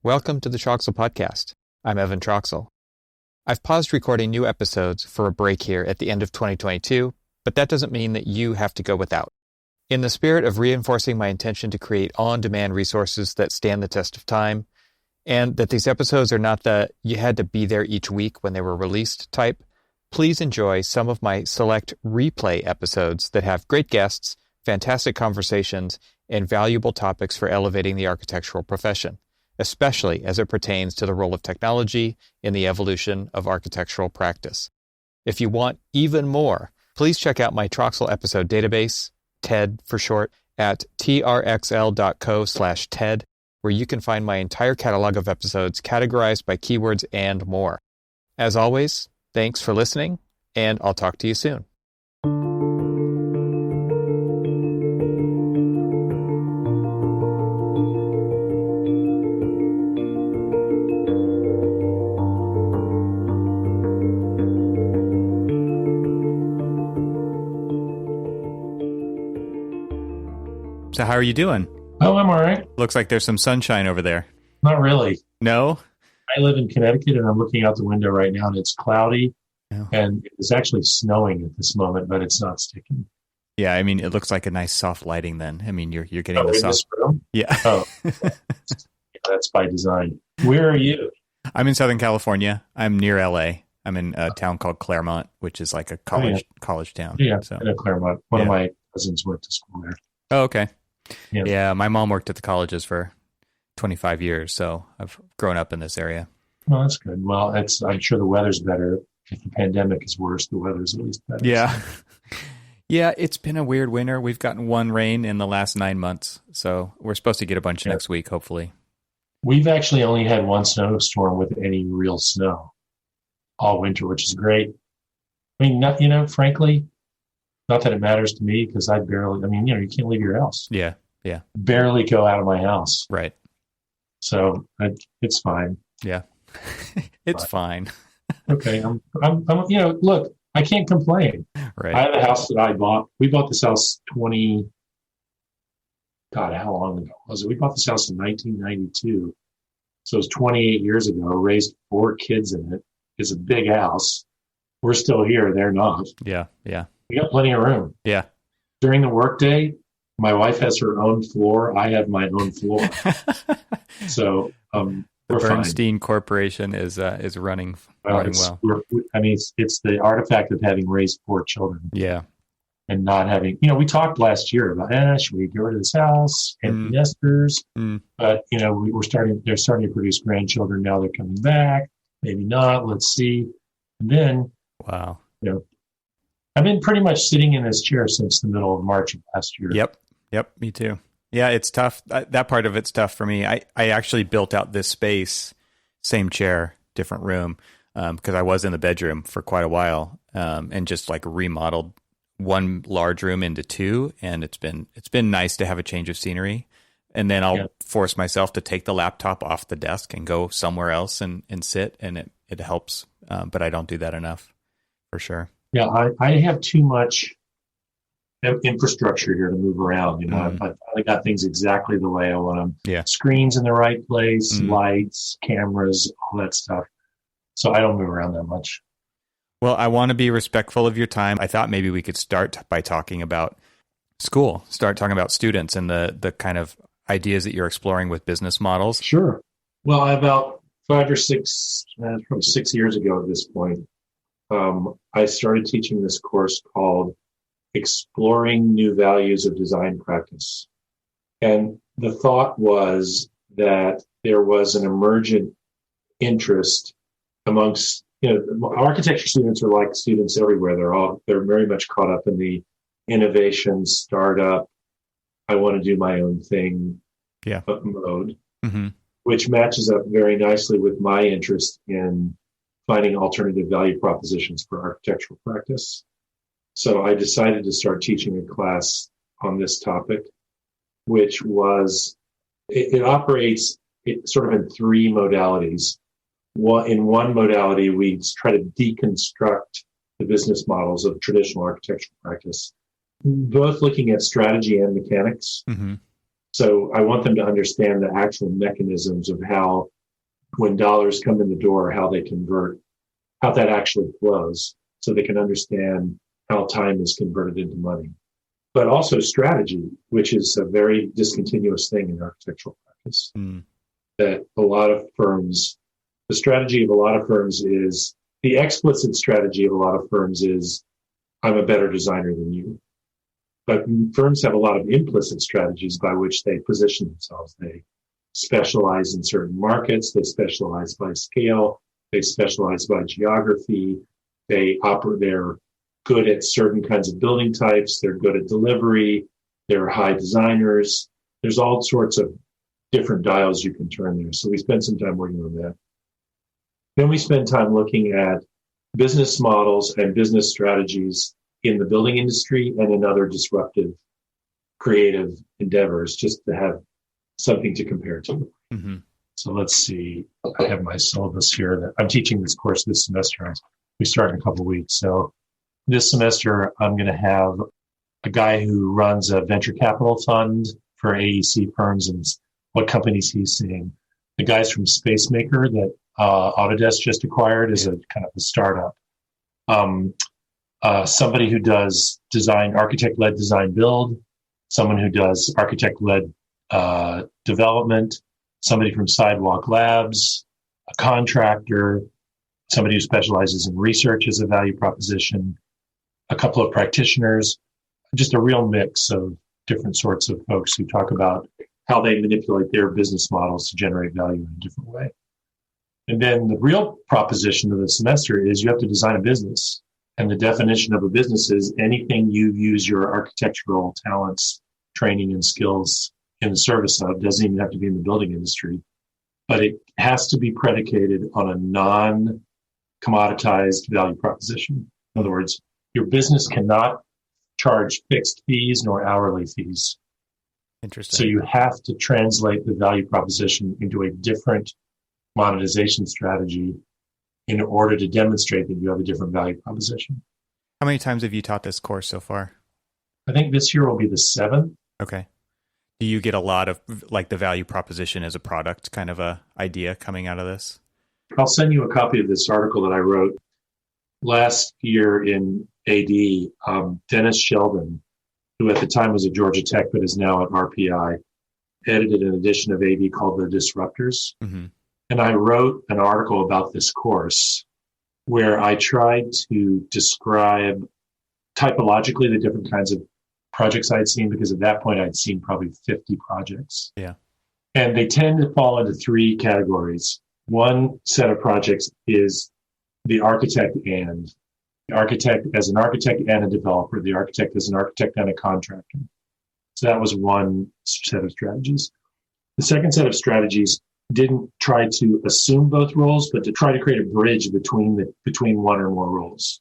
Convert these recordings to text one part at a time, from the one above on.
Welcome to the Troxel Podcast. I'm Evan Troxel. I've paused recording new episodes for a break here at the end of 2022, but that doesn't mean that you have to go without. In the spirit of reinforcing my intention to create on-demand resources that stand the test of time, and that these episodes are not the you had to be there each week when they were released type, please enjoy some of my select replay episodes that have great guests, fantastic conversations, and valuable topics for elevating the architectural profession, especially as it pertains to the role of technology in the evolution of architectural practice. If you want even more, please check out my Troxel episode database, TED for short, at trxl.co/TED, where you can find my entire catalog of episodes categorized by keywords and more. As always, thanks for listening, and I'll talk to you soon. So how are you doing? Oh, I'm all right. Looks like there's some sunshine over there. Not really. No? I live in Connecticut, and I'm looking out the window right now, and it's cloudy, and it's actually snowing at this moment, but it's not sticking. Yeah, I mean, it looks like a nice soft lighting then. I mean, you're getting the in soft... this room? Yeah. Oh, that's by design. Where are you? I'm in Southern California. I'm near LA. I'm in a town called Claremont, which is like a college town. Yeah, so. I know Claremont. One of my cousins went to school there. Oh, okay. Yeah. Yeah, my mom worked at the colleges for 25 years, so I've grown up in this area. Well, that's good. Well, I'm sure the weather's better. If the pandemic is worse, the weather's at least better. Yeah. Yeah, it's been a weird winter. We've gotten one rain in the last 9 months, so we're supposed to get a bunch next week, hopefully. We've actually only had one snowstorm with any real snow all winter, which is great. I mean, frankly, not that it matters to me because you can't leave your house. Yeah. Barely go out of my house. Right. So it's fine. Yeah. It's fine. Okay. Look, I can't complain. Right. I have a house that I bought. We bought this house how long ago was it? We bought this house in 1992. So it was 28 years ago, raised 4 kids in it. It's a big house. We're still here. They're not. Yeah. We got plenty of room. Yeah. During the workday, my wife has her own floor. I have my own floor. So the Bernstein Corporation is running well. It's the artifact of having raised 4 children. Yeah. And not having, we talked last year about, should we get rid of this house, empty nesters? But, they're starting to produce grandchildren. Now they're coming back. Maybe not. Let's see. And then, wow. I've been pretty much sitting in this chair since the middle of March of last year. Yep. Me too. Yeah, it's tough. That part of it's tough for me. I actually built out this space, same chair, different room, because I was in the bedroom for quite a while, and just like remodeled one large room into 2, and it's been nice to have a change of scenery. And then I'll force myself to take the laptop off the desk and go somewhere else and sit, and it helps. But I don't do that enough, for sure. Yeah, I have too much infrastructure here to move around. I got things exactly the way I want them. Yeah. Screens in the right place, lights, cameras, all that stuff. So I don't move around that much. Well, I want to be respectful of your time. I thought maybe we could start by talking about school, start talking about students and the kind of ideas that you're exploring with business models. Sure. Well, about 5 or 6, probably 6 years ago at this point, I started teaching this course called Exploring New Values of Design Practice. And the thought was that there was an emergent interest amongst, architecture students are like students everywhere. They're very much caught up in the innovation, startup, I want to do my own thing mode, which matches up very nicely with my interest in finding alternative value propositions for architectural practice. So I decided to start teaching a class on this topic, which was, it operates sort of in 3 modalities. In one modality, we try to deconstruct the business models of traditional architectural practice, both looking at strategy and mechanics. So I want them to understand the actual mechanisms of how, when dollars come in the door, how they convert, how that actually flows, so they can understand how time is converted into money. But also strategy, which is a very discontinuous thing in architectural practice. That a lot of firms, the strategy of a lot of firms is, the explicit strategy of a lot of firms is, I'm a better designer than you. But firms have a lot of implicit strategies by which they position themselves. They specialize in certain markets. They specialize by scale. They specialize by geography. They're good at certain kinds of building types. They're good at delivery. They're high designers. There's all sorts of different dials you can turn there. So we spend some time working on that. Then we spend time looking at business models and business strategies in the building industry and in other disruptive, creative endeavors, just to have something to compare to. Mm-hmm. So let's see. I have my syllabus here that I'm teaching this course this semester. We start in a couple of weeks. So this semester, I'm going to have a guy who runs a venture capital fund for AEC firms and what companies he's seeing. The guys from Spacemaker that Autodesk just acquired is a kind of a startup. Somebody who does architect-led design build, someone who does architect-led development, somebody from Sidewalk Labs, a contractor, somebody who specializes in research as a value proposition, a couple of practitioners, just a real mix of different sorts of folks who talk about how they manipulate their business models to generate value in a different way. And then the real proposition of the semester is you have to design a business. And the definition of a business is anything you use your architectural talents, training, and skills in the service of. Doesn't even have to be in the building industry, but it has to be predicated on a non-commoditized value proposition. In other words, your business cannot charge fixed fees nor hourly fees. Interesting. So you have to translate the value proposition into a different monetization strategy in order to demonstrate that you have a different value proposition. How many times have you taught this course so far? I think this year will be the 7th. Okay. Do you get a lot of like the value proposition as a product kind of a idea coming out of this? I'll send you a copy of this article that I wrote last year in AD. Dennis Sheldon, who at the time was at Georgia Tech but is now at RPI, edited an edition of AD called The Disruptors. Mm-hmm. And I wrote an article about this course where I tried to describe typologically the different kinds of projects I'd seen, because at that point I'd seen probably 50 projects. Yeah. And they tend to fall into 3 categories. One set of projects is the architect as an architect and a developer, the architect as an architect and a contractor. So that was one set of strategies. The second set of strategies didn't try to assume both roles, but to try to create a bridge between one or more roles.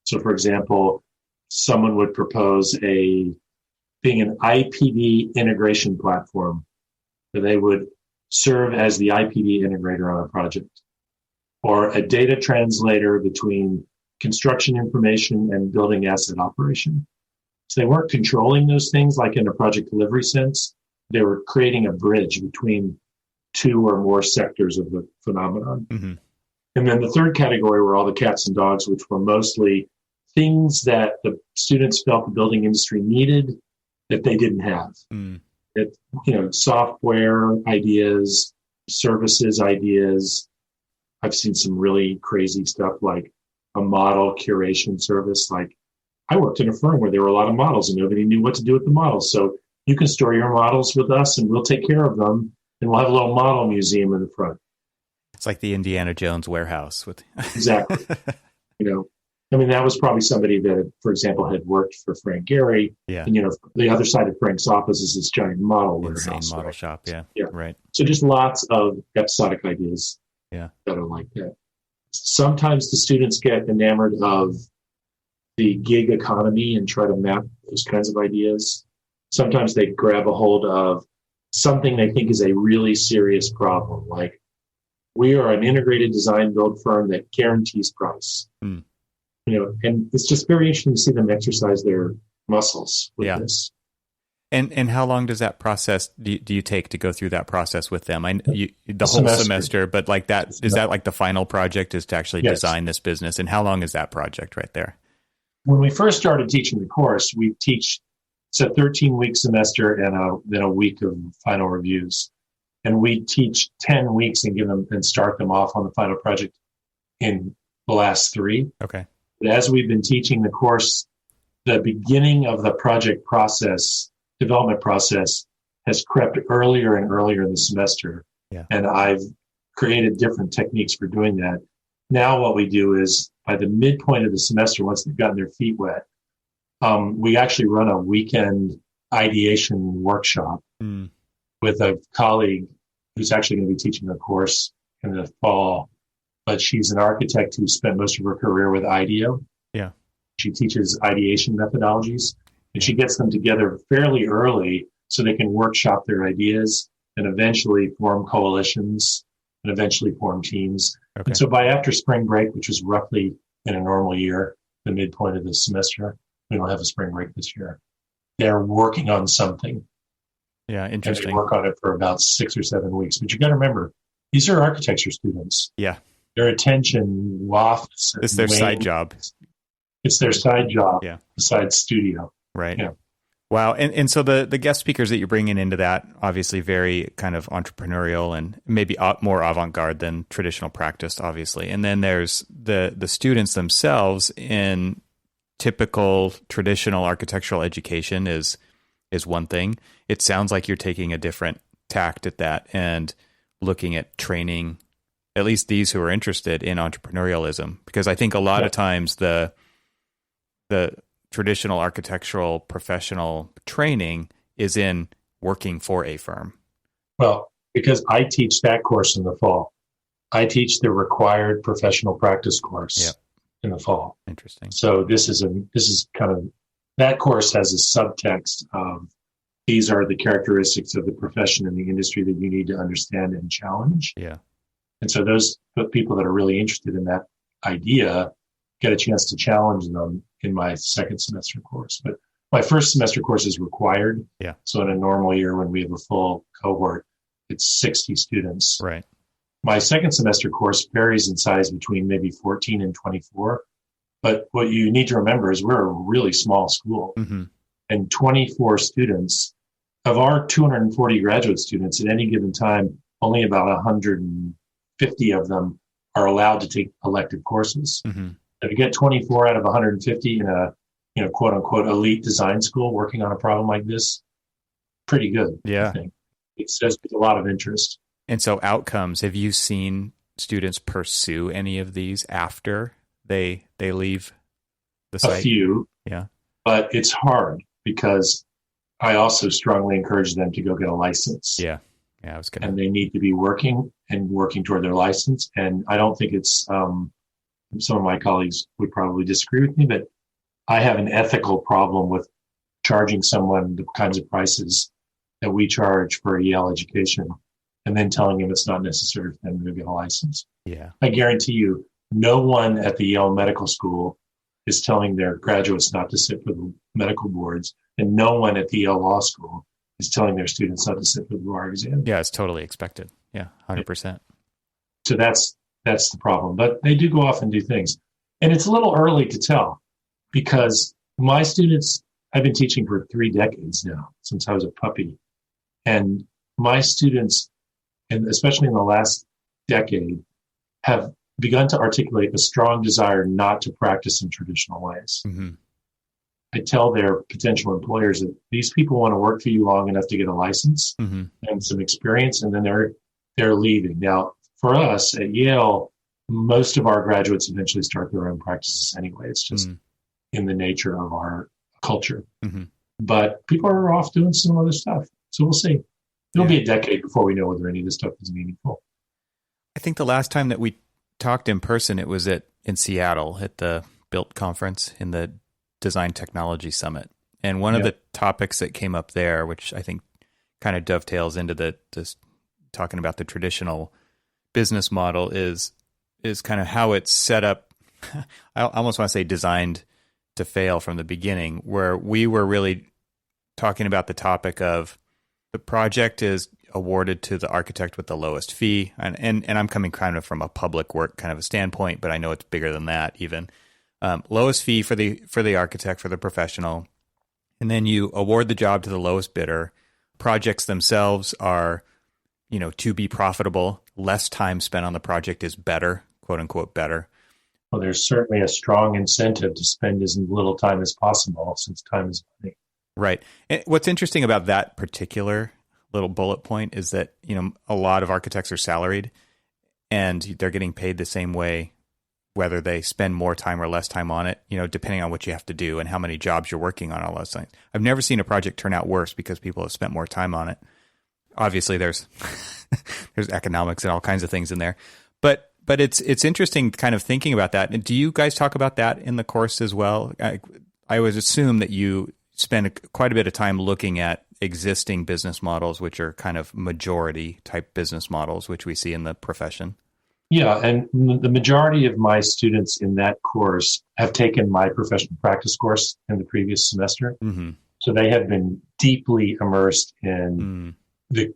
So, for example, someone would propose being an IPD integration platform, where they would serve as the IPD integrator on a project, or a data translator between construction information and building asset operation. So they weren't controlling those things like in a project delivery sense. They were creating a bridge between 2 or more sectors of the phenomenon. Mm-hmm. And then the third category were all the cats and dogs, which were mostly things that the students felt the building industry needed that they didn't have. Mm. Software ideas, services ideas. I've seen some really crazy stuff like a model curation service. Like, I worked in a firm where there were a lot of models and nobody knew what to do with the models. So you can store your models with us and we'll take care of them. And we'll have a little model museum in the front. It's like the Indiana Jones warehouse with exactly. That was probably somebody that, for example, had worked for Frank Gehry. Yeah. And the other side of Frank's office is this giant model warehouse. Model shop. Yeah. Yeah. Right. So just lots of episodic ideas. Yeah. That are like that. Sometimes the students get enamored of the gig economy and try to map those kinds of ideas. Sometimes they grab a hold of something they think is a really serious problem. Like, we are an integrated design build firm that guarantees price. Mm. And it's just very interesting to see them exercise their muscles with this. And how long does that process do you take to go through that process with them? The whole semester, but like that, is that like the final project is to actually design this business? And how long is that project right there? When we first started teaching the course, it's a 13-week semester and then a week of final reviews. And we teach 10 weeks and start them off on the final project in the last 3. Okay. But as we've been teaching the course, the beginning of the project development process has crept earlier and earlier in the semester. Yeah. And I've created different techniques for doing that. Now what we do is by the midpoint of the semester, once they've gotten their feet wet, we actually run a weekend ideation workshop with a colleague who's actually going to be teaching the course in the fall. But she's an architect who spent most of her career with IDEO. Yeah. She teaches ideation methodologies, and she gets them together fairly early so they can workshop their ideas and eventually form coalitions and eventually form teams. Okay. And so by after spring break, which is roughly in a normal year, the midpoint of the semester, we don't have a spring break this year, they're working on something. Yeah, interesting. And they work on it for about 6 or 7 weeks. But you got to remember, these are architecture students. Yeah. Their attention wafts. It's their side job. It's their side job. Yeah. Besides studio. Right. Yeah. Wow. And so the guest speakers that you're bringing into that, obviously very kind of entrepreneurial and maybe more avant-garde than traditional practice, obviously. And then there's the students themselves in typical traditional architectural education is one thing. It sounds like you're taking a different tact at that and looking at training at least these who are interested in entrepreneurialism, because I think a lot of times the traditional architectural professional training is in working for a firm. Well, because I teach that course in the fall. I teach the required professional practice course in the fall. Interesting. So this is kind of, that course has a subtext of these are the characteristics of the profession and the industry that you need to understand and challenge. Yeah. And so those people that are really interested in that idea get a chance to challenge them in my second semester course. But my first semester course is required. Yeah. So in a normal year when we have a full cohort, it's 60 students. Right. My second semester course varies in size between maybe 14 and 24. But what you need to remember is we're a really small school. Mm-hmm. And 24 students, of our 240 graduate students at any given time, only about 150 of them are allowed to take elective courses. Mm-hmm. If you get 24 out of 150 in a quote unquote elite design school working on a problem like this, pretty good. Yeah. I think. It says there's a lot of interest. And so outcomes, have you seen students pursue any of these after they leave the site? A few. Yeah. But it's hard because I also strongly encourage them to go get a license. Yeah. Yeah. And they need to be working toward their license. And I don't think it's, some of my colleagues would probably disagree with me, but I have an ethical problem with charging someone the kinds of prices that we charge for a Yale education and then telling them it's not necessary for them to get a license. Yeah. I guarantee you, no one at the Yale Medical School is telling their graduates not to sit for the medical boards, and no one at the Yale Law School is telling their students not to sit for the bar exam. Yeah, it's totally expected. Yeah, 100%. So that's the problem. But they do go off and do things. And it's a little early to tell because my students, I've been teaching for 3 decades now, since I was a puppy. And my students, and especially in the last decade, have begun to articulate a strong desire not to practice in traditional ways. Mm-hmm. I tell their potential employers that these people want to work for you long enough to get a license mm-hmm. and some experience, and then they're leaving. Now, for us at Yale, most of our graduates eventually start their own practices anyway. It's just in the nature of our culture. Mm-hmm. But people are off doing some other stuff. So we'll see. It'll be a decade before we know whether any of this stuff is meaningful. I think the last time that we talked in person, it was in Seattle at the BILT conference in the Design Technology Summit. And one of the topics that came up there, which I think kind of dovetails into this talking about the traditional business model, is kind of how it's set up. I almost want to say designed to fail from the beginning, where we were really talking about the topic of the project is awarded to the architect with the lowest fee. And I'm coming kind of from a public work kind of a standpoint, but I know it's bigger than that even. Lowest fee for the architect, for the professional. And then you award the job to the lowest bidder. Projects themselves are, to be profitable. Less time spent on the project is better, quote unquote, better. Well, there's certainly a strong incentive to spend as little time as possible, since time is money. Right. And what's interesting about that particular little bullet point is that, a lot of architects are salaried and they're getting paid the same way, whether they spend more time or less time on it, depending on what you have to do and how many jobs you're working on, all those things. I've never seen a project turn out worse because people have spent more time on it. Obviously, there's there's economics and all kinds of things in there. But it's interesting kind of thinking about that. And do you guys talk about that in the course as well? I would assume that you spend quite a bit of time looking at existing business models, which are kind of majority type business models, which we see in the profession. Yeah, and the majority of my students in that course have taken my professional practice course in the previous semester. Mm-hmm. So they have been deeply immersed in the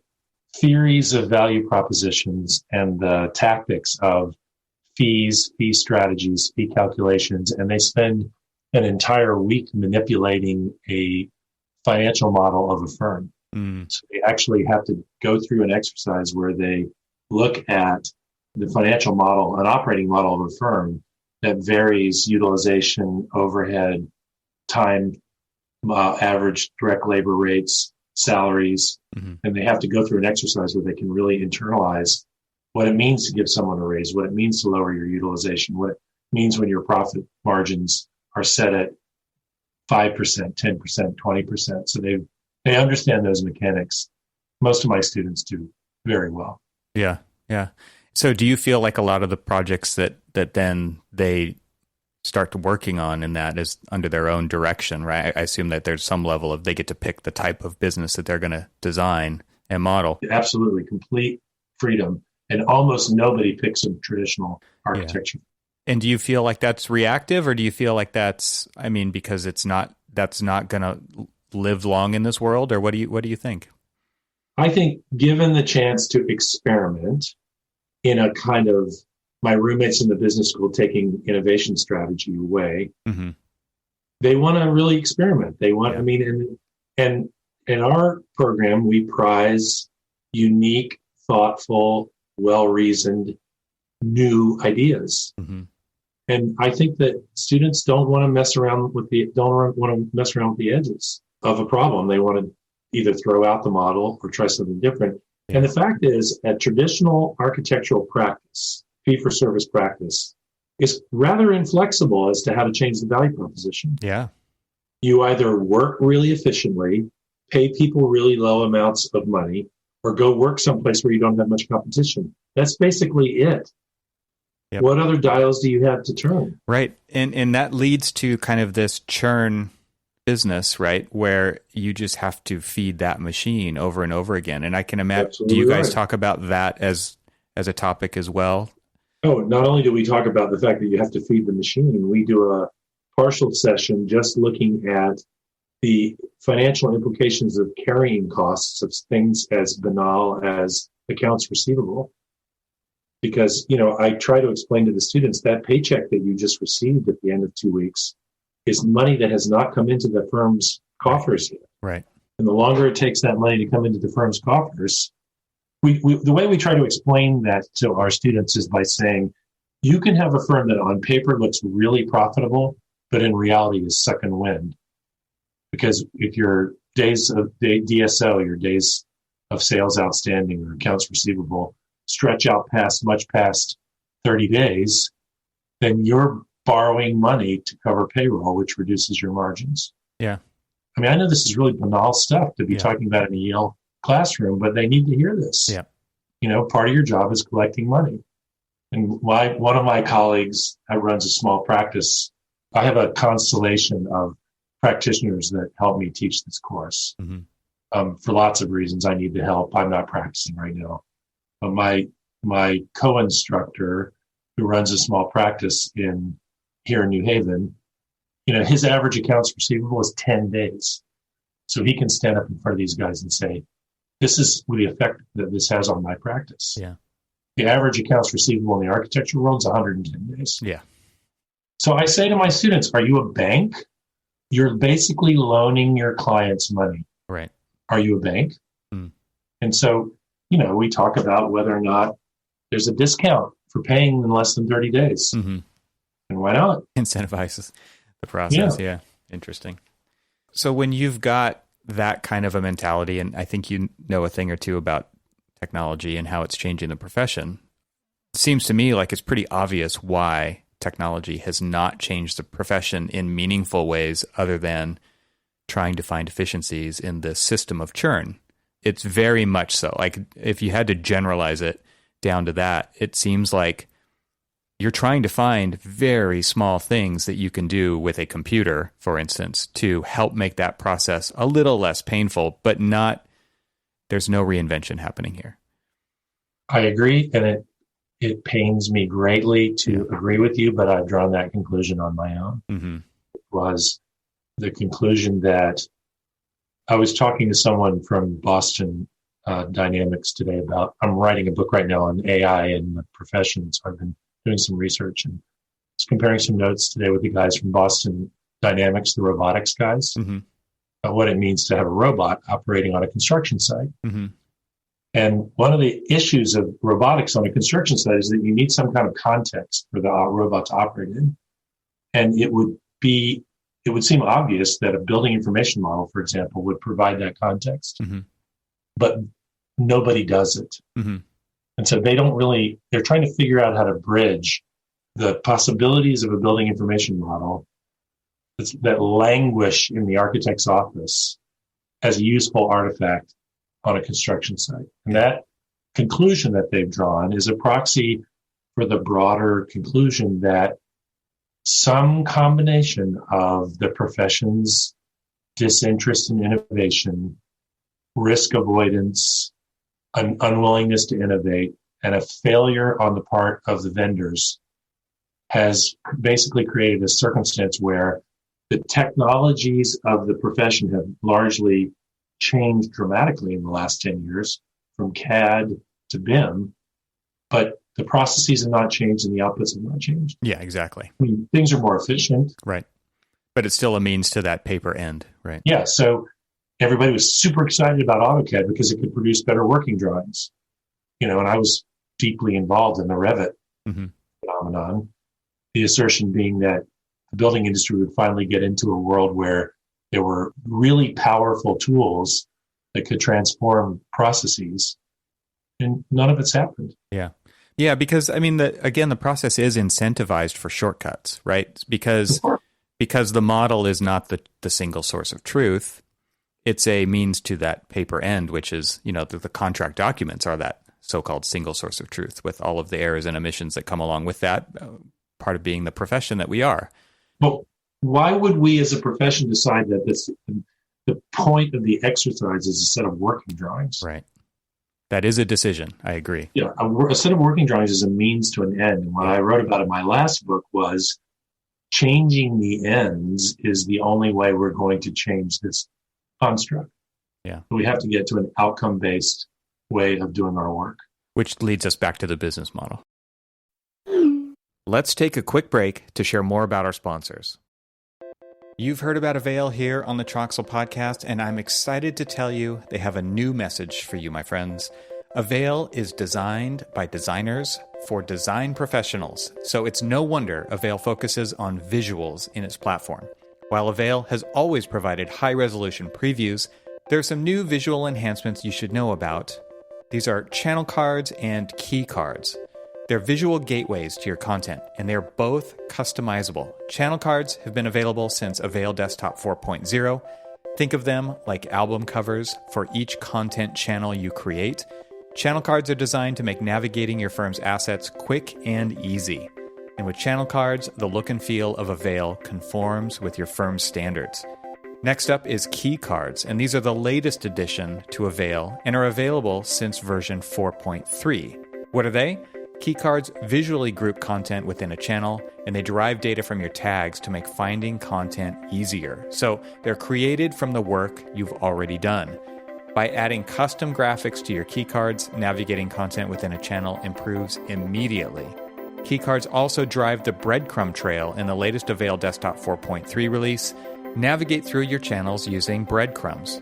theories of value propositions and the tactics of fees, fee strategies, fee calculations, and they spend an entire week manipulating a financial model of a firm. So they actually have to go through an exercise where they look at the financial model, an operating model of a firm that varies utilization, overhead, time, average direct labor rates, salaries, and they have to go through an exercise where they can really internalize what it means to give someone a raise, what it means to lower your utilization, what it means when your profit margins are set at 5%, 10%, 20%. So they understand those mechanics. Most of my students do very well. Yeah. So do you feel like a lot of the projects that then they start working on in that is under their own direction, right? I assume that there's some level of they get to pick the type of business that they're going to design and model. Absolutely. Complete freedom. And almost nobody picks a traditional architecture. Yeah. And do you feel like that's reactive, or do you feel like that's because that's not going to live long in this world, or what do you think? I think given the chance to experiment in a kind of my roommates in the business school taking innovation strategy away, they want to really experiment. They want, and in our program, we prize unique, thoughtful, well-reasoned, new ideas. And I think that students don't want to mess around with the edges of a problem. They want to either throw out the model or try something different. Yeah. And the fact is, at traditional architectural practice, fee-for-service practice, is rather inflexible as to how to change the value proposition. Yeah. You either work really efficiently, pay people really low amounts of money, or go work someplace where you don't have much competition. That's basically it. Yep. What other dials do you have to turn? Right. And that leads to kind of this churn business, right? Where you just have to feed that machine over and over again. And I can imagine, Absolutely do you guys right. talk about that as a topic as well? Oh, not only do we talk about the fact that you have to feed the machine, we do a partial session just looking at the financial implications of carrying costs of things as banal as accounts receivable. Because, I try to explain to the students that paycheck that you just received at the end of 2 weeks is money that has not come into the firm's coffers yet. Right. And the longer it takes that money to come into the firm's coffers, the way we try to explain that to our students is by saying, you can have a firm that on paper looks really profitable, but in reality is sucking wind. Because if your days of DSO, your days of sales outstanding or accounts receivable, stretch out much past 30 days, then you're borrowing money to cover payroll, which reduces your margins. Yeah. I mean, I know this is really banal stuff to be talking about in a Yale classroom, but they need to hear this. Yeah. Part of your job is collecting money. And one of my colleagues runs a small practice. I have a constellation of practitioners that help me teach this course. For lots of reasons, I need the help. I'm not practicing right now. But my co-instructor, who runs a small practice here in New Haven, his average accounts receivable is 10 days. So he can stand up in front of these guys and say, this is the effect that this has on my practice. Yeah. The average accounts receivable in the architecture world is 110 days. Yeah. So I say to my students, are you a bank? You're basically loaning your clients money. Right. Are you a bank? And so, we talk about whether or not there's a discount for paying in less than 30 days. And why not? Incentivizes the process. Yeah. Interesting. So when you've got that kind of a mentality, and I think you know a thing or two about technology and how it's changing the profession, it seems to me like it's pretty obvious why technology has not changed the profession in meaningful ways other than trying to find efficiencies in the system of churn. It's very much so. Like if you had to generalize it down to that, it seems like you're trying to find very small things that you can do with a computer, for instance, to help make that process a little less painful, but there's no reinvention happening here. I agree. And it pains me greatly to agree with you, but I've drawn that conclusion on my own. It was the conclusion that I was talking to someone from Boston Dynamics today about, I'm writing a book right now on AI in the profession. So I've been doing some research and was comparing some notes today with the guys from Boston Dynamics, the robotics guys, about what it means to have a robot operating on a construction site. And one of the issues of robotics on a construction site is that you need some kind of context for the robot to operate in. And it would seem obvious that a building information model, for example, would provide that context, but nobody does it. And so they're trying to figure out how to bridge the possibilities of a building information model that languish in the architect's office as a useful artifact on a construction site. And that conclusion that they've drawn is a proxy for the broader conclusion that some combination of the profession's disinterest in innovation, risk avoidance, an unwillingness to innovate, and a failure on the part of the vendors has basically created a circumstance where the technologies of the profession have largely changed dramatically in the last 10 years, from CAD to BIM, but the processes have not changed and the outputs have not changed. Yeah, exactly. I mean, things are more efficient. Right. But it's still a means to that paper end, right? Yeah, so everybody was super excited about AutoCAD because it could produce better working drawings. And I was deeply involved in the Revit phenomenon. The assertion being that the building industry would finally get into a world where there were really powerful tools that could transform processes, and none of it's happened. Yeah. Yeah, because the process is incentivized for shortcuts, right? Because the model is not the single source of truth. It's a means to that paper end, which is, the contract documents are that so-called single source of truth with all of the errors and omissions that come along with that, part of being the profession that we are. But why would we as a profession decide that the point of the exercise is a set of working drawings? Right. That is a decision. I agree. Yeah. A set of working drawings is a means to an end. And what I wrote about in my last book was changing the ends is the only way we're going to change this construct. Yeah. We have to get to an outcome-based way of doing our work. Which leads us back to the business model. Let's take a quick break to share more about our sponsors. You've heard about Avail here on the Troxel podcast, and I'm excited to tell you they have a new message for you, my friends. Avail is designed by designers for design professionals, so it's no wonder Avail focuses on visuals in its platform. While Avail has always provided high-resolution previews, there are some new visual enhancements you should know about. These are channel cards and key cards. They're visual gateways to your content, and they're both customizable. Channel cards have been available since Avail Desktop 4.0. Think of them like album covers for each content channel you create. Channel cards are designed to make navigating your firm's assets quick and easy. And with channel cards, the look and feel of Avail conforms with your firm's standards. Next up is key cards, and these are the latest addition to Avail and are available since version 4.3. What are they? Keycards visually group content within a channel, and they derive data from your tags to make finding content easier. So they're created from the work you've already done. By adding custom graphics to your keycards, navigating content within a channel improves immediately. Keycards also drive the breadcrumb trail in the latest Avail Desktop 4.3 release. Navigate through your channels using breadcrumbs.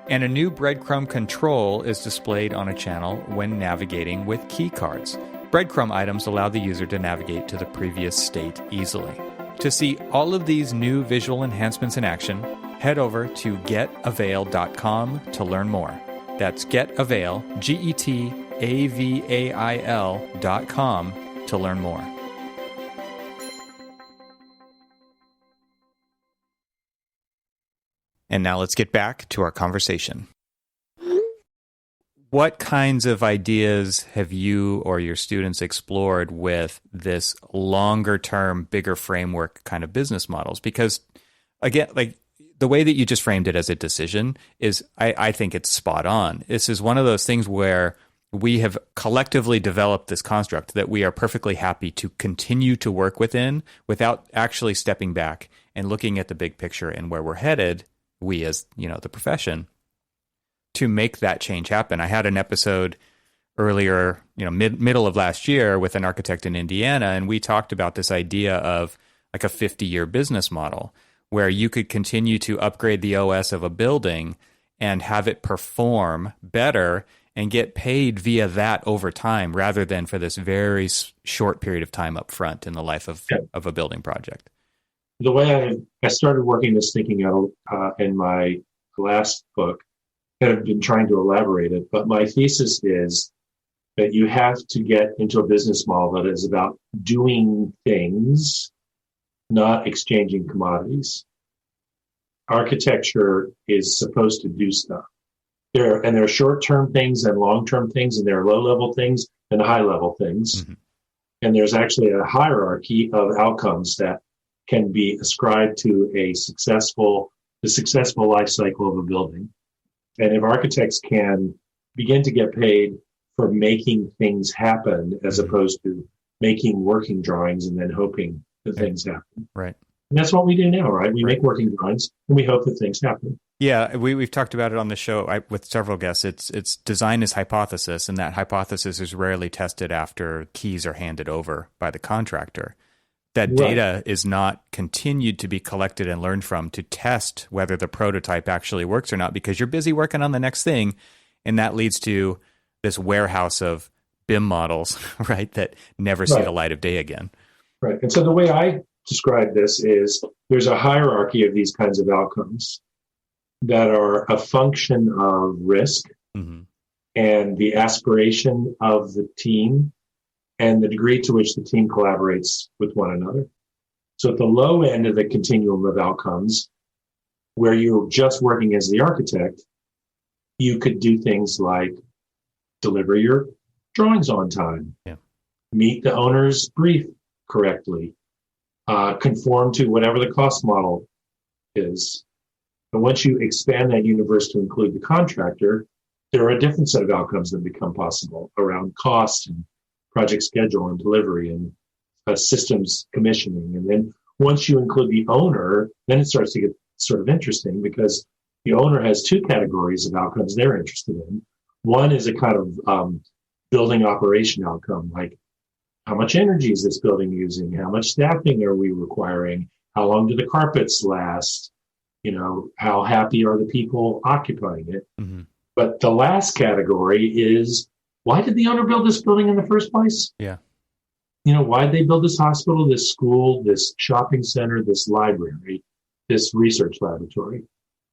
And a new breadcrumb control is displayed on a channel when navigating with keycards. Breadcrumb items allow the user to navigate to the previous state easily. To see all of these new visual enhancements in action, head over to getavail.com to learn more. That's getavail, GETAVAIL.com to learn more. And now let's get back to our conversation. What kinds of ideas have you or your students explored with this longer term, bigger framework kind of business models? Because again, like the way that you just framed it as a decision is, I think it's spot on. This is one of those things where we have collectively developed this construct that we are perfectly happy to continue to work within without actually stepping back and looking at the big picture and where we're headed, we as, the profession, to make that change happen. I had an episode earlier, middle of last year with an architect in Indiana, and we talked about this idea of like a 50-year business model where you could continue to upgrade the OS of a building and have it perform better and get paid via that over time rather than for this very short period of time up front in the life of a building project. The way I started working this thinking out in my last book, I've been trying to elaborate it, but my thesis is that you have to get into a business model that is about doing things, not exchanging commodities. Architecture is supposed to do stuff. There are short-term things and long-term things, and there are low-level things and high-level things. Mm-hmm. And there's actually a hierarchy of outcomes that can be ascribed to the successful life cycle of a building. And if architects can begin to get paid for making things happen as opposed to making working drawings and then hoping that things happen. Right. And that's what we do now, right? We make working drawings and we hope that things happen. Yeah, we've talked about it on the show with several guests. It's design is hypothesis, and that hypothesis is rarely tested after keys are handed over by the contractor. That data is not continued to be collected and learned from to test whether the prototype actually works or not, because you're busy working on the next thing, and that leads to this warehouse of BIM models, right, that never see the light of day again. Right, and so the way I describe this is there's a hierarchy of these kinds of outcomes that are a function of risk and the aspiration of the team and the degree to which the team collaborates with one another. So at the low end of the continuum of outcomes, where you're just working as the architect, you could do things like deliver your drawings on time, meet the owner's brief correctly, conform to whatever the cost model is. But once you expand that universe to include the contractor, there are a different set of outcomes that become possible around cost and project schedule and delivery and systems commissioning. And then once you include the owner, then it starts to get sort of interesting because the owner has two categories of outcomes they're interested in. One is a kind of building operation outcome, like how much energy is this building using? How much staffing are we requiring? How long do the carpets last? How happy are the people occupying it? Mm-hmm. But the last category is, why did the owner build this building in the first place? Yeah. Why did they build this hospital, this school, this shopping center, this library, this research laboratory?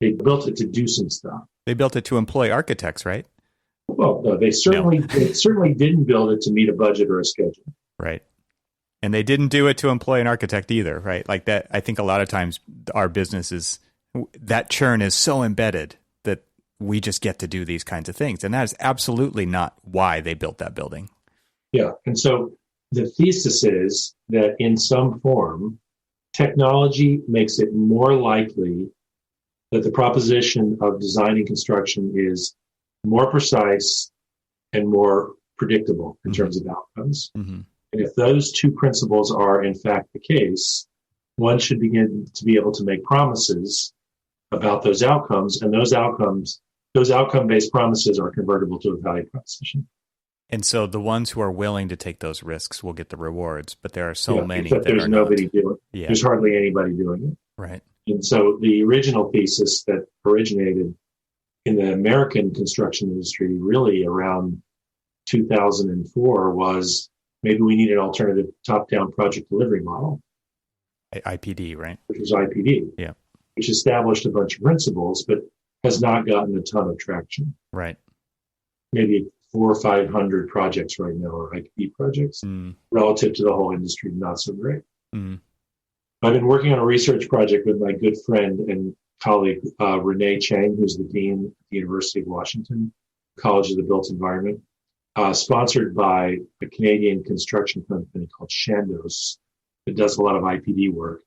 They built it to do some stuff. They built it to employ architects, right? Well, no, they certainly didn't build it to meet a budget or a schedule. Right. And they didn't do it to employ an architect either, right? Like that, I think a lot of times our business is, that churn is so embedded that we just get to do these kinds of things. And that is absolutely not why they built that building. Yeah. And so the thesis is that in some form, technology makes it more likely that the proposition of design and construction is more precise and more predictable in terms of outcomes. Mm-hmm. And if those two principles are in fact the case, one should begin to be able to make promises about those outcomes, and those outcome-based promises are convertible to a value proposition. And so the ones who are willing to take those risks will get the rewards, but there are so many except that there's are nobody not. doing it. Yeah. There's hardly anybody doing it. Right. And so the original thesis that originated in the American construction industry really around 2004 was maybe we need an alternative top-down project delivery model. IPD, right? Which was IPD. Yeah. Which established a bunch of principles, but has not gotten a ton of traction. Right. Maybe 400 or 500 projects right now are IPD projects. Relative to the whole industry, not so great. I've been working on a research project with my good friend and colleague, Renee Chang, who's the dean at the University of Washington, College of the Built Environment, sponsored by a Canadian construction company called Chandos that does a lot of IPD work.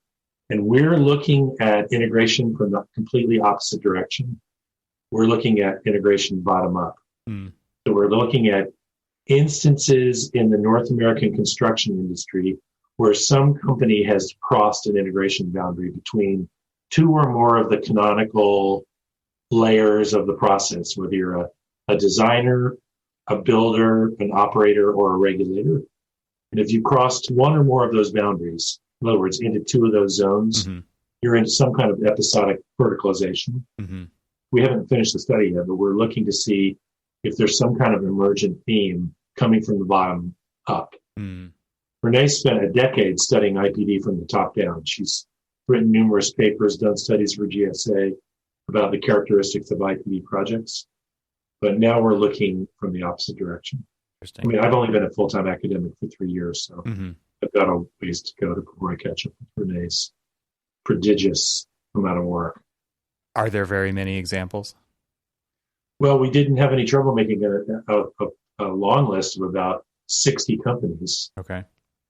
And we're looking at integration from the completely opposite direction. We're looking at integration bottom up. So we're looking at instances in the North American construction industry where some company has crossed an integration boundary between two or more of the canonical layers of the process, whether you're a designer, a builder, an operator, or a regulator. And if you crossed one or more of those boundaries, in other words, into two of those zones, you're into some kind of episodic verticalization. We haven't finished the study yet, but we're looking to see if there's some kind of emergent theme coming from the bottom up. Renee spent a decade studying IPD from the top down. She's written numerous papers, done studies for GSA about the characteristics of IPD projects. But now we're looking from the opposite direction. I mean, I've only been a full-time academic for 3 years, so I've got a ways to go before I catch up with Renee's prodigious amount of work. Are there very many examples? Well, we didn't have any trouble making a long list of about 60 companies. Okay.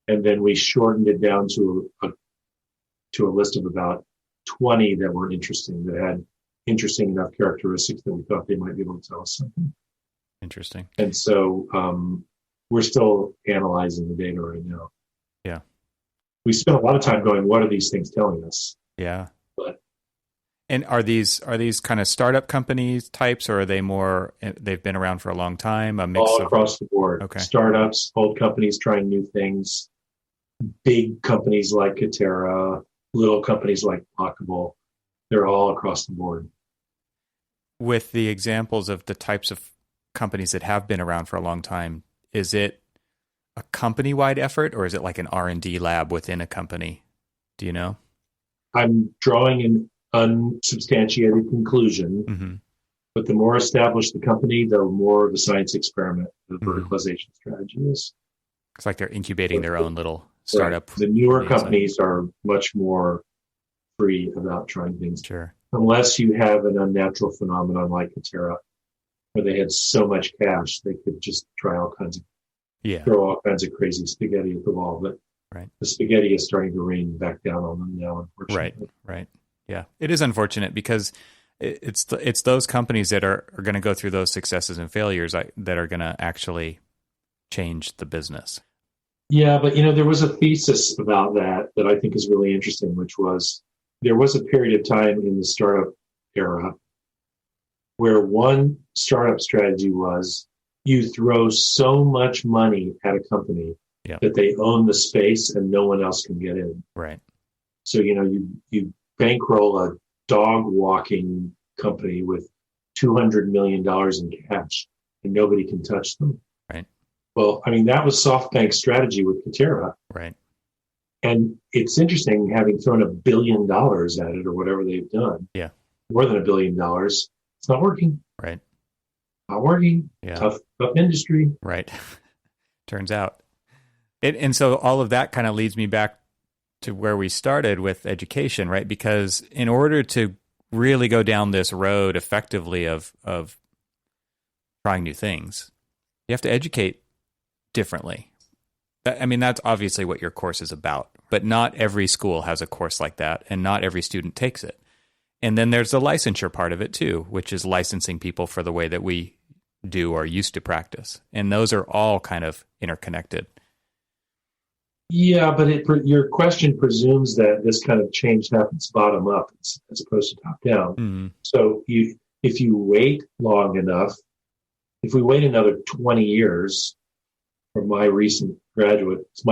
And then we shortened it down to a list of about 20 that were interesting, that had interesting enough characteristics that we thought they might be able to tell us something. Interesting. And so we're still analyzing the data right now. Yeah. We spent a lot of time going, what are these things telling us? Yeah. But and are these kind of startup companies types, or are they more, they've been around for a long time, a mix all across the board. Okay. Startups, old companies trying new things, big companies like Katerra, little companies like Lockable. They're all across the board. With the examples of the types of companies that have been around for a long time, is it a company-wide effort, or is it like an R&D lab within a company? Do you know? I'm drawing an unsubstantiated conclusion, but the more established the company, the more of a science experiment the verticalization strategy is. It's like they're incubating their own little startup. Right. The newer companies are much more free about trying things. Sure. Unless you have an unnatural phenomenon like Katerra, where they had so much cash, they could just try all kinds of, throw all kinds of crazy spaghetti at the wall. But the spaghetti is starting to rain back down on them now, unfortunately. Right. Yeah. It is unfortunate because it's those companies that are going to go through those successes and failures that are going to actually change the business. Yeah, but there was a thesis about that I think is really interesting, which was there was a period of time in the startup era where one startup strategy was you throw so much money at a company that they own the space and no one else can get in. Right. So, you bankroll a dog walking company with $200 million in cash and nobody can touch them. Right. Well, I mean, that was SoftBank's strategy with Katerra. Right. And it's interesting, having thrown $1 billion at it or whatever they've done. Yeah. More than $1 billion. It's not working. Right. Not working. Yeah. Tough industry. Right. Turns out. And so all of that kind of leads me back to where we started with education, right? Because in order to really go down this road effectively of trying new things, you have to educate differently. I mean, that's obviously what your course is about, but not every school has a course like that, and not every student takes it. And then there's the licensure part of it too, which is licensing people for the way that we do or used to practice. And those are all kind of interconnected. Yeah, but your question presumes that this kind of change happens bottom up as opposed to top down. Mm-hmm. So if you wait long enough, if we wait another 20 years for my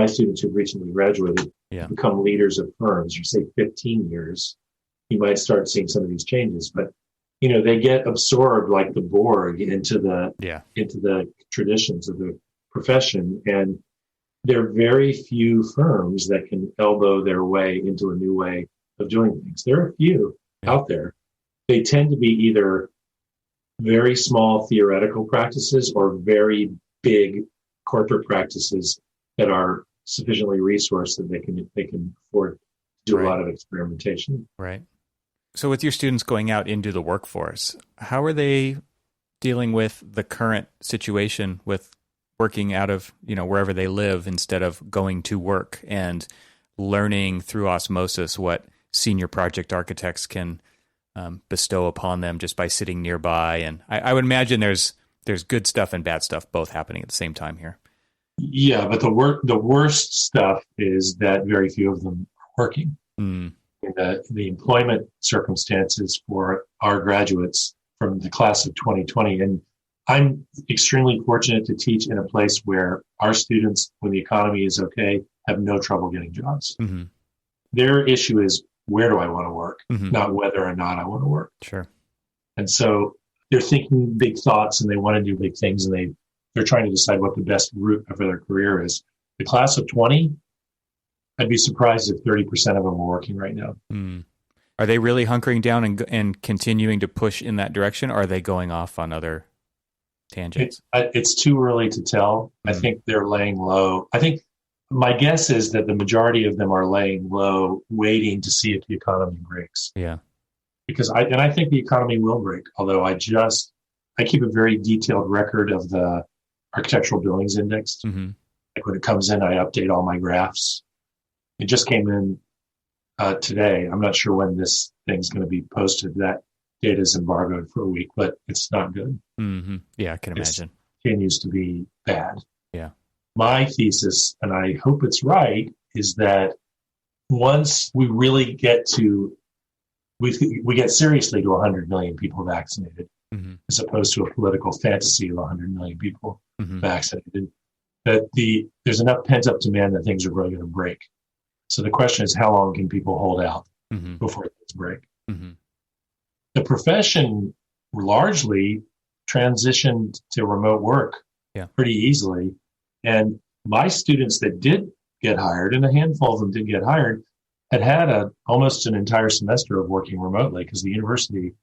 students who've recently graduated, Yeah. become leaders of firms, or say 15 years, you might start seeing some of these changes. But they get absorbed like the Borg into the traditions of the profession, and there are very few firms that can elbow their way into a new way of doing things. There are a few out there. They tend to be either very small theoretical practices or very big corporate practices that are sufficiently resourced that they can afford to do a lot of experimentation. Right. So with your students going out into the workforce, how are they dealing with the current situation with working out of, wherever they live instead of going to work and learning through osmosis what senior project architects can bestow upon them just by sitting nearby? And I would imagine there's good stuff and bad stuff both happening at the same time here. Yeah, but the worst stuff is that very few of them are working. Mm. The employment circumstances for our graduates from the class of 2020, and I'm extremely fortunate to teach in a place where our students, when the economy is okay, have no trouble getting jobs. Mm-hmm. Their issue is, where do I want to work, mm-hmm. not whether or not I want to work. Sure. And so they're thinking big thoughts and they want to do big things, and they're trying to decide what the best route for their career is. The class of 20, I'd be surprised if 30% of them are working right now. Mm. Are they really hunkering down and continuing to push in that direction, or are they going off on other tangents? It's too early to tell. I think they're laying low. I think my guess is that the majority of them are laying low, waiting to see if the economy breaks. Yeah. Because I think the economy will break, although I keep a very detailed record of the Architectural Billings Index. Mm-hmm. Like when it comes in, I update all my graphs. It just came in today. I'm not sure when this thing's going to be posted. That data is embargoed for a week, but it's not good. Mm-hmm. Yeah, I can imagine. It continues to be bad. Yeah. My thesis, and I hope it's right, is that once we really get we get seriously to 100 million people vaccinated, mm-hmm. as opposed to a political fantasy of 100 million people mm-hmm. vaccinated, that there's enough pent-up demand that things are really going to break. So the question is, how long can people hold out mm-hmm. before things break? Mm-hmm. The profession largely transitioned to remote work pretty easily. And my students that did get hired, and a handful of them did get hired, had almost an entire semester of working remotely, because the university,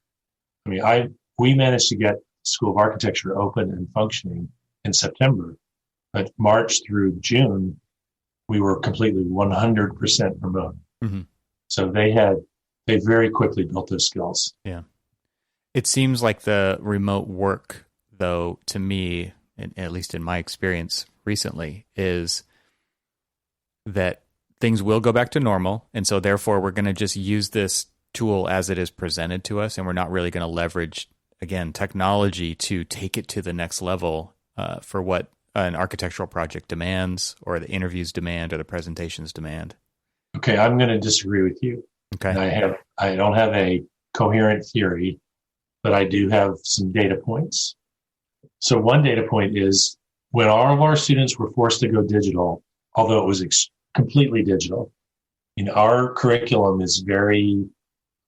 we managed to get School of Architecture open and functioning in September, but March through June, we were completely 100% remote. Mm-hmm. So they very quickly built those skills. Yeah. It seems like the remote work, though, to me, at least in my experience recently, is that things will go back to normal. And so therefore we're going to just use this tool as it is presented to us. And we're not really going to leverage, again, technology to take it to the next level for what an architectural project demands, or the interviews demand, or the presentations demand. Okay, I'm going to disagree with you. Okay. And I don't have a coherent theory, but I do have some data points. So one data point is, when all of our students were forced to go digital, although it was completely digital, our curriculum is very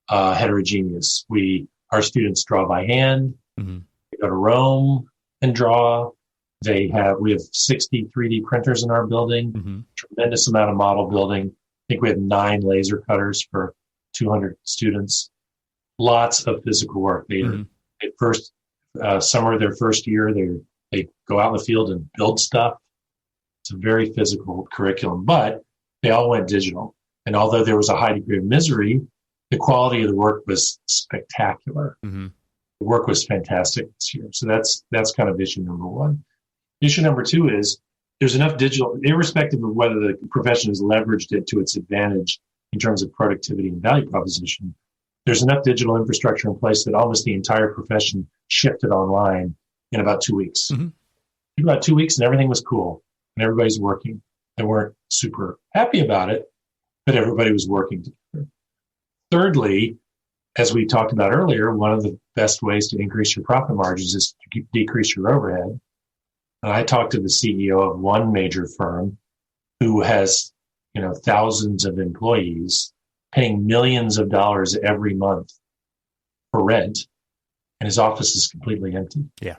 heterogeneous. Our students draw by hand. Mm-hmm. They go to Rome and draw. We have 60 3D printers in our building, mm-hmm. tremendous amount of model building. I think we have 9 laser cutters for 200 students. Lots of physical work. Mm-hmm. Summer, their first year, they go out in the field and build stuff. It's a very physical curriculum, but they all went digital. And although there was a high degree of misery, the quality of the work was spectacular. Mm-hmm. The work was fantastic this year. So that's kind of issue number one. Issue number two is, there's enough digital, irrespective of whether the profession has leveraged it to its advantage in terms of productivity and value proposition, there's enough digital infrastructure in place that almost the entire profession shifted online in about 2 weeks. Mm-hmm. About 2 weeks and everything was cool and everybody's working. They weren't super happy about it, but everybody was working together. Thirdly, as we talked about earlier, one of the best ways to increase your profit margins is to decrease your overhead. And I talked to the CEO of one major firm who has, thousands of employees paying millions of dollars every month for rent, and his office is completely empty. Yeah.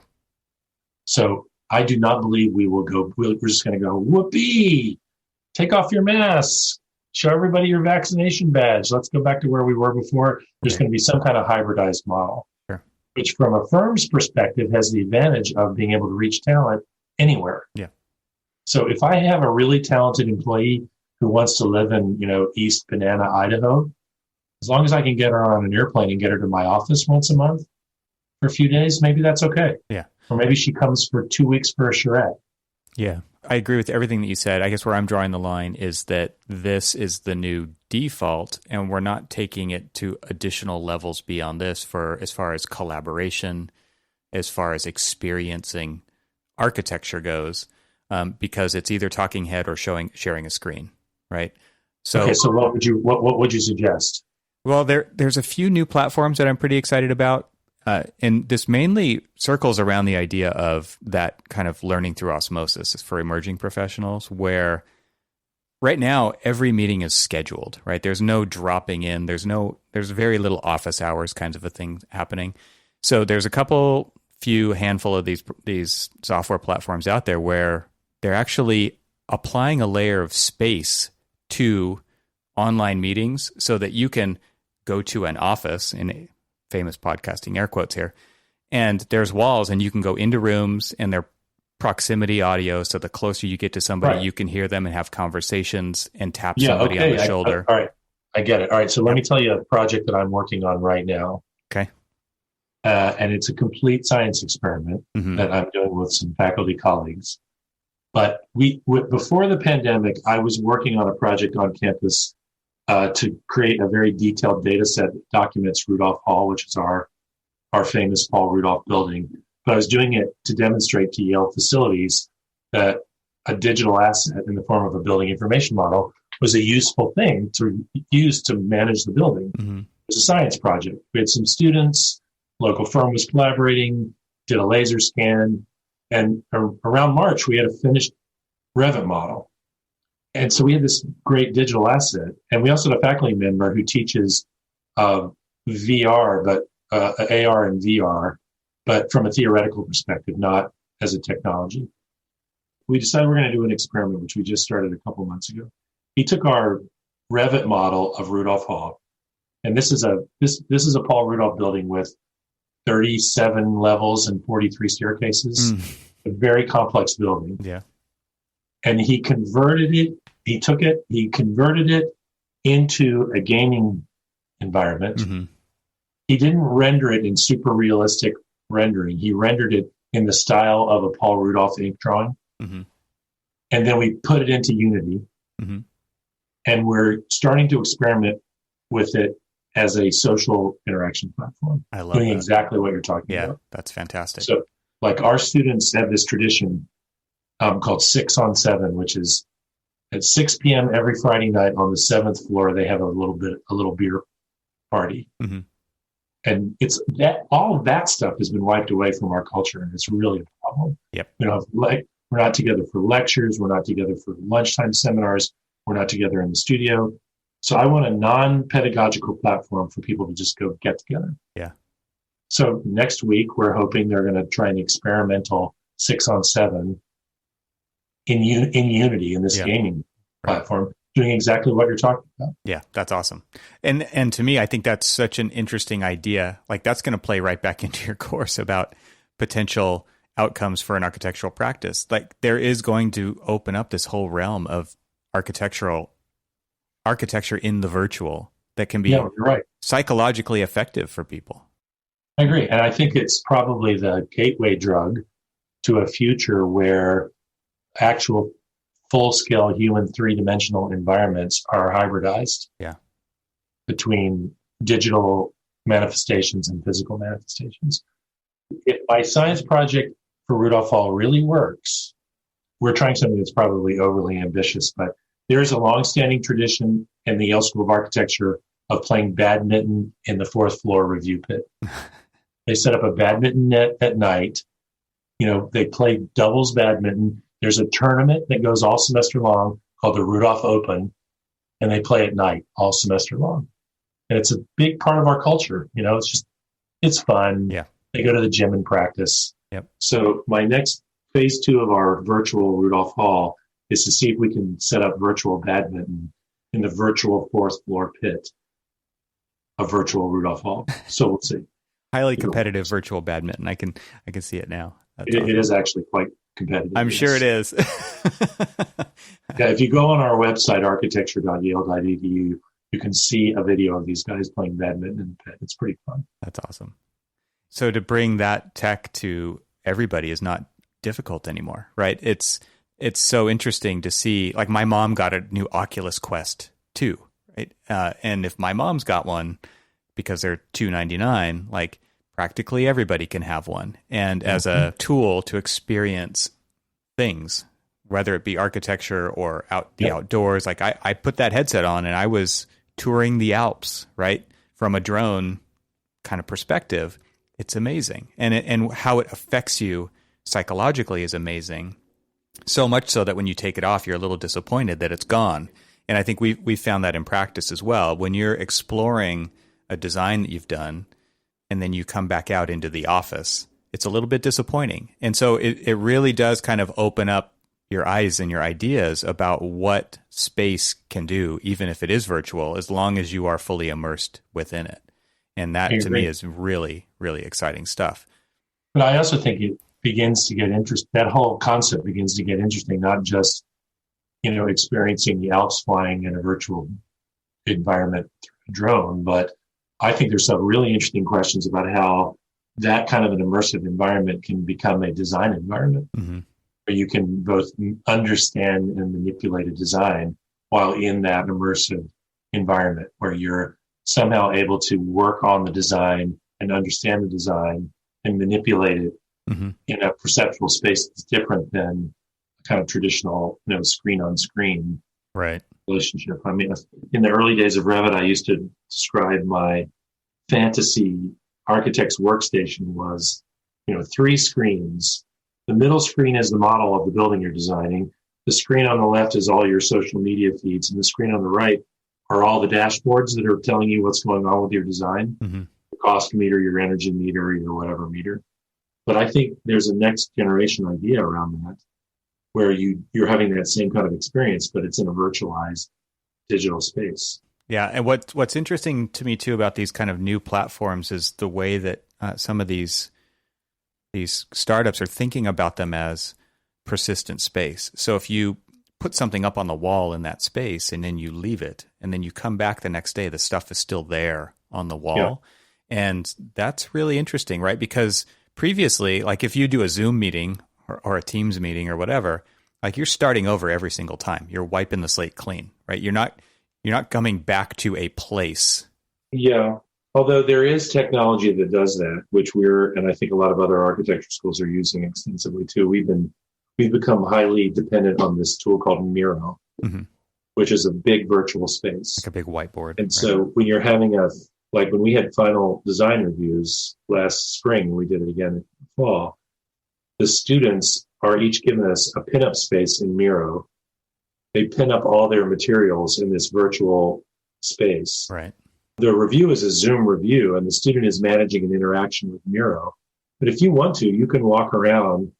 So I do not believe we're just going to go, whoopee, take off your mask, show everybody your vaccination badge. Let's go back to where we were before. There's going to be some kind of hybridized model, sure, which from a firm's perspective has the advantage of being able to reach talent anywhere. Yeah. So if I have a really talented employee who wants to live in, East Banana, Idaho, as long as I can get her on an airplane and get her to my office once a month for a few days, maybe that's okay. Yeah. Or maybe she comes for 2 weeks for a charrette. Yeah. I agree with everything that you said. I guess where I'm drawing the line is that this is the new default, and we're not taking it to additional levels beyond this for as far as collaboration, as far as experiencing architecture goes, because it's either talking head or sharing a screen, right? So, okay, so what would you suggest? Well, there's a few new platforms that I'm pretty excited about. And this mainly circles around the idea of that kind of learning through osmosis for emerging professionals, where right now every meeting is scheduled, right? There's no dropping in. There's very little office hours kinds of a thing happening. So there's a handful of these software platforms out there where they're actually applying a layer of space to online meetings so that you can go to an office in famous podcasting air quotes here, and there's walls and you can go into rooms and they're proximity audio. So the closer you get to somebody, right, you can hear them and have conversations and tap somebody on the shoulder. All right. I get it. All right. So let me tell you a project that I'm working on right now. Okay. And it's a complete science experiment that I'm doing with some faculty colleagues. But before the pandemic, I was working on a project on campus to create a very detailed data set that documents Rudolph Hall, which is our famous Paul Rudolph building. But I was doing it to demonstrate to Yale facilities that a digital asset in the form of a building information model was a useful thing to use to manage the building. Mm-hmm. It was a science project. We had some students, local firm was collaborating, did a laser scan, and around March, we had a finished Revit model. And so we had this great digital asset. And we also had a faculty member who teaches VR, but AR and VR, but from a theoretical perspective, not as a technology. We decided we're going to do an experiment, which we just started a couple months ago. He took our Revit model of Rudolph Hall, and this is a Paul Rudolph building with 37 levels and 43 staircases, a very complex building. Yeah. And he converted it into a gaming environment. Mm-hmm. He didn't render it in super realistic rendering. He rendered it in the style of a Paul Rudolph ink drawing. Mm-hmm. And then we put it into Unity. Mm-hmm. And we're starting to experiment with it as a social interaction platform. I love doing that. Exactly what you're talking about. Yeah, that's fantastic. So, like, our students have this tradition called 6 on 7, which is at 6 p.m. every Friday night on the 7th floor. They have a little beer party, and it's that all of that stuff has been wiped away from our culture, and it's really a problem. Yep. We're not together for lectures. We're not together for lunchtime seminars. We're not together in the studio. So I want a non-pedagogical platform for people to just go get together. Yeah. So next week, we're hoping they're going to try an experimental 6 on 7 in Unity in this gaming platform, doing exactly what you're talking about. Yeah, that's awesome. And to me, I think that's such an interesting idea. Like, that's going to play right back into your course about potential outcomes for an architectural practice. Like, there is going to open up this whole realm of architecture in the virtual that can be psychologically effective for people. I agree. And I think it's probably the gateway drug to a future where actual full-scale human three-dimensional environments are hybridized between digital manifestations and physical manifestations. If my science project for Rudolph Hall really works, we're trying something that's probably overly ambitious, but there's a longstanding tradition in the Yale School of Architecture of playing badminton in the fourth floor review pit. They set up a badminton net at night. They play doubles badminton. There's a tournament that goes all semester long called the Rudolph Open, and they play at night all semester long. And it's a big part of our culture. It's fun. Yeah. They go to the gym and practice. Yep. So my next phase 2 of our virtual Rudolph Hall is to see if we can set up virtual badminton in the virtual fourth floor pit of virtual Rudolph Hall. So we'll see. Highly competitive virtual badminton. I can see it now. It is actually quite competitive. I'm sure it is. Yeah, if you go on our website, architecture.yale.edu, you can see a video of these guys playing badminton in the pit. It's pretty fun. That's awesome. So to bring that tech to everybody is not difficult anymore, right? It's so interesting to see. Like my mom got a new Oculus Quest 2, right? And if my mom's got one, because they're $299, like practically everybody can have one. And as a tool to experience things, whether it be architecture or outdoors, like I put that headset on and I was touring the Alps, right? From a drone kind of perspective. It's amazing. And how it affects you psychologically is amazing. So much so that when you take it off, you're a little disappointed that it's gone. And I think we found that in practice as well. When you're exploring a design that you've done and then you come back out into the office, it's a little bit disappointing. And so it really does kind of open up your eyes and your ideas about what space can do, even if it is virtual, as long as you are fully immersed within it. And that to me is really, really exciting stuff. But I also think it begins to get interesting. That whole concept begins to get interesting, not just, experiencing the Alps flying in a virtual environment through a drone, but I think there's some really interesting questions about how that kind of an immersive environment can become a design environment where you can both understand and manipulate a design while in that immersive environment where you're somehow able to work on the design and understand the design and manipulate it in a perceptual space that's different than kind of traditional, screen on screen relationship. I mean, in the early days of Revit, I used to describe my fantasy architect's workstation was, 3 screens. The middle screen is the model of the building you're designing. The screen on the left is all your social media feeds, and the screen on the right are all the dashboards that are telling you what's going on with your design, your cost meter, your energy meter, your whatever meter. But I think there's a next generation idea around that where you're having that same kind of experience, but it's in a virtualized digital space. Yeah. And what's interesting to me too about these kind of new platforms is the way that some of these startups are thinking about them as persistent space. So if you put something up on the wall in that space and then you leave it and then you come back the next day, the stuff is still there on the wall. Yeah. And that's really interesting, right? Because previously, like if you do a Zoom meeting or a Teams meeting or whatever, like you're starting over every single time. You're wiping the slate clean, right? You're not coming back to a place. Yeah. Although there is technology that does that, which and I think a lot of other architecture schools are using extensively too. We've become highly dependent on this tool called Miro, which is a big virtual space. Like a big whiteboard. And so when you're having when we had final design reviews last spring, we did it again in the fall, the students are each given us a pinup space in Miro. They pin up all their materials in this virtual space. Right. The review is a Zoom review, and the student is managing an interaction with Miro. But if you want to, you can walk around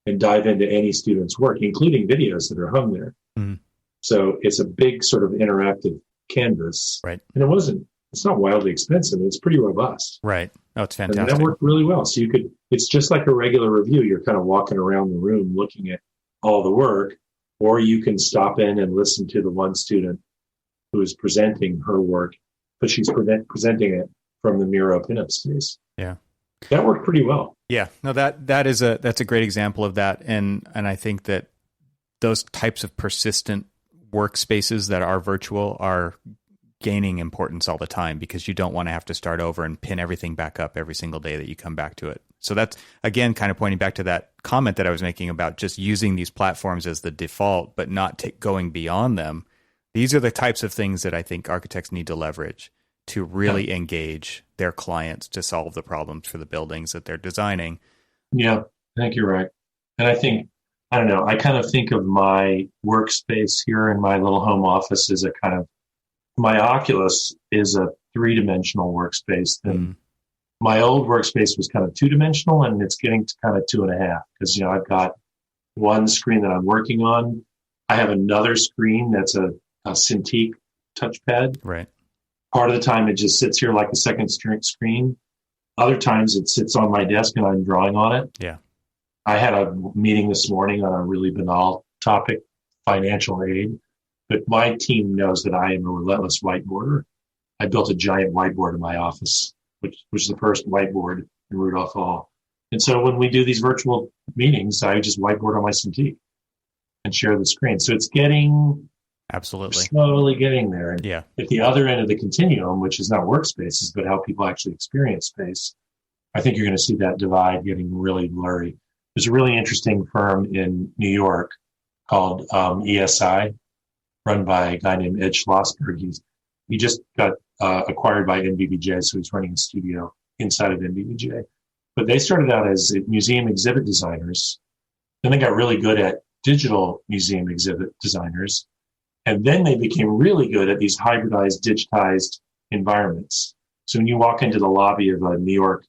and dive into any student's work, including videos that are hung there. So it's a big sort of interactive canvas. Right. And it's not wildly expensive. It's pretty robust. Right. Oh, it's fantastic. And that worked really well. So it's just like a regular review. You're kind of walking around the room looking at all the work, or you can stop in and listen to the one student who is presenting her work, but she's presenting it from the Miro pinup space. Yeah. That worked pretty well. Yeah. No, that's a great example of that. And I think that those types of persistent workspaces that are virtual are gaining importance all the time because you don't want to have to start over and pin everything back up every single day that you come back to it. So that's, again, kind of pointing back to that comment that I was making about just using these platforms as the default, but not going beyond them. These are the types of things that I think architects need to leverage to really engage their clients to solve the problems for the buildings that they're designing. Yeah, I think you're right. And I think, I don't know, I kind of think of my workspace here in my little home office as a kind of, my Oculus is a 3-dimensional workspace. And my old workspace was kind of 2-dimensional, and it's getting to kind of 2.5 because, I've got one screen that I'm working on. I have another screen that's a Cintiq touchpad. Right. Part of the time it just sits here like a second screen. Other times it sits on my desk and I'm drawing on it. Yeah. I had a meeting this morning on a really banal topic, financial aid, but my team knows that I am a relentless whiteboarder. I built a giant whiteboard in my office, which was the first whiteboard in Rudolph Hall. And so when we do these virtual meetings, I just whiteboard on my Cintiq and share the screen. So it's slowly getting there. And at the other end of the continuum, which is not workspaces, but how people actually experience space, I think you're going to see that divide getting really blurry. There's a really interesting firm in New York called ESI, run by a guy named Ed Schlossberg. He just got acquired by NBBJ, so he's running a studio inside of NBBJ. But they started out as museum exhibit designers. Then they got really good at digital museum exhibit designers. And then they became really good at these hybridized, digitized environments. So when you walk into the lobby of a New York,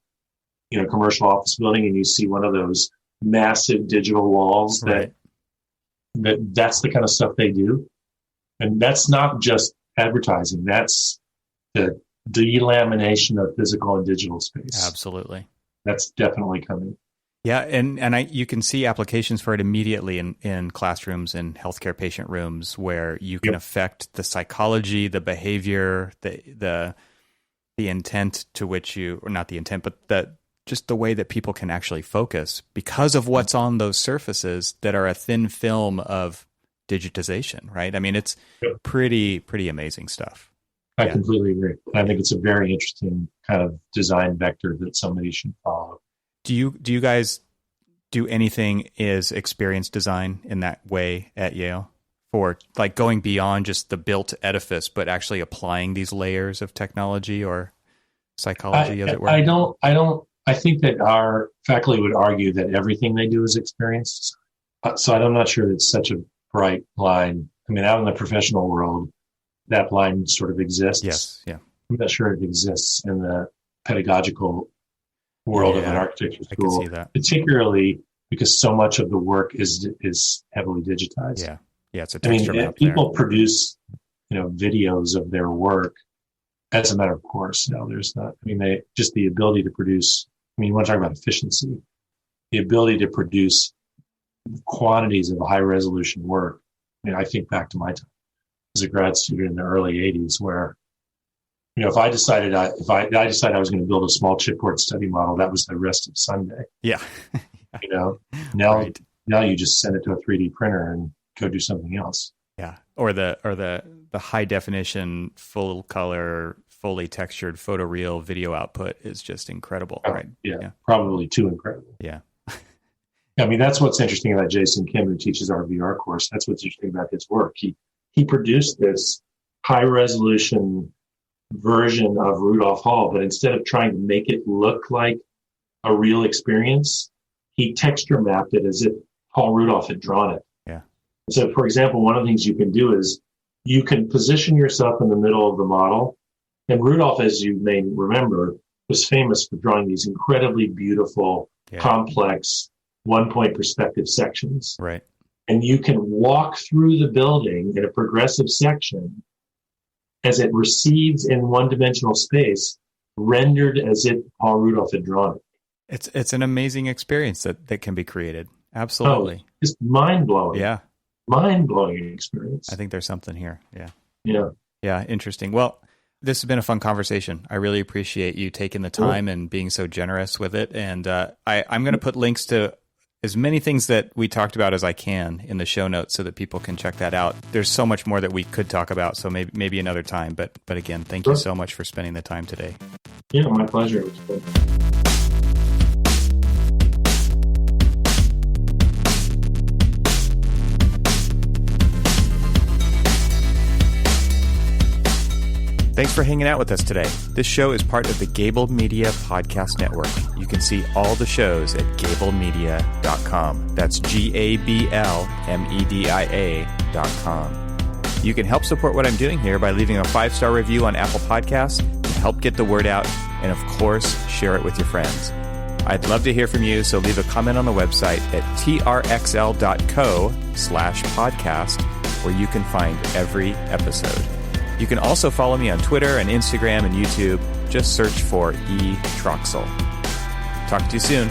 commercial office building and you see one of those massive digital walls, that's the kind of stuff they do. And that's not just advertising. That's the delamination of physical and digital space. Absolutely. That's definitely coming. Yeah, and you can see applications for it immediately in classrooms and healthcare patient rooms where you can affect the psychology, the behavior, the intent to which or not the intent, but just the way that people can actually focus because of what's on those surfaces that are a thin film of digitization, right? I mean, it's pretty amazing stuff. I completely agree. I think it's a very interesting kind of design vector that somebody should follow. Do you guys do anything as experience design in that way at Yale for like going beyond just the built edifice, but actually applying these layers of technology or psychology, as it were? I think that our faculty would argue that everything they do is experience. So I'm not sure it's such a bright line. I mean, out in the professional world, that line sort of exists. Yes. Yeah. I'm not sure it exists in the pedagogical world of an architecture school, I can see that. Particularly because so much of the work is heavily digitized. Yeah. Yeah. It's a texture map people produce, videos of their work as a matter of course. No, there's not. They just the ability to produce. You want to talk about efficiency, the ability to produce quantities of high resolution work. I think back to my time as a grad student in the early 80s where, if I decided I was going to build a small chipboard study model, that was the rest of Sunday. Yeah. Now you just send it to a 3D printer and go do something else. Yeah. Or the high definition, full color, fully textured photoreal video output is just incredible, right? Yeah. Probably too incredible. Yeah. That's what's interesting about Jason Kim, who teaches our VR course. That's what's interesting about his work. He produced this high resolution version of Rudolph Hall, but instead of trying to make it look like a real experience, he texture mapped it as if Paul Rudolph had drawn it. Yeah. So, for example, one of the things you can do is you can position yourself in the middle of the model. And Rudolph, as you may remember, was famous for drawing these incredibly beautiful, complex, one-point perspective sections. Right. And you can walk through the building in a progressive section as it receives in one-dimensional space, rendered as if Paul Rudolph had drawn it. It's an amazing experience that can be created. Absolutely. Just mind-blowing. Yeah. Mind-blowing experience. I think there's something here. Yeah. Yeah. Yeah. Interesting. Well, this has been a fun conversation. I really appreciate you taking the time and being so generous with it. And I'm going to put links to as many things that we talked about as I can in the show notes so that people can check that out. There's so much more that we could talk about, so maybe another time. But again, thank you so much for spending the time today. Yeah, my pleasure. It was good. Thanks for hanging out with us today. This show is part of the Gable Media Podcast Network. You can see all the shows at gablemedia.com. That's GABLMEDIA.com. You can help support what I'm doing here by leaving a 5-star review on Apple Podcasts to help get the word out, and of course, share it with your friends. I'd love to hear from you, so leave a comment on the website at trxl.co/podcast, where you can find every episode. You can also follow me on Twitter and Instagram and YouTube. Just search for E. Troxel. Talk to you soon.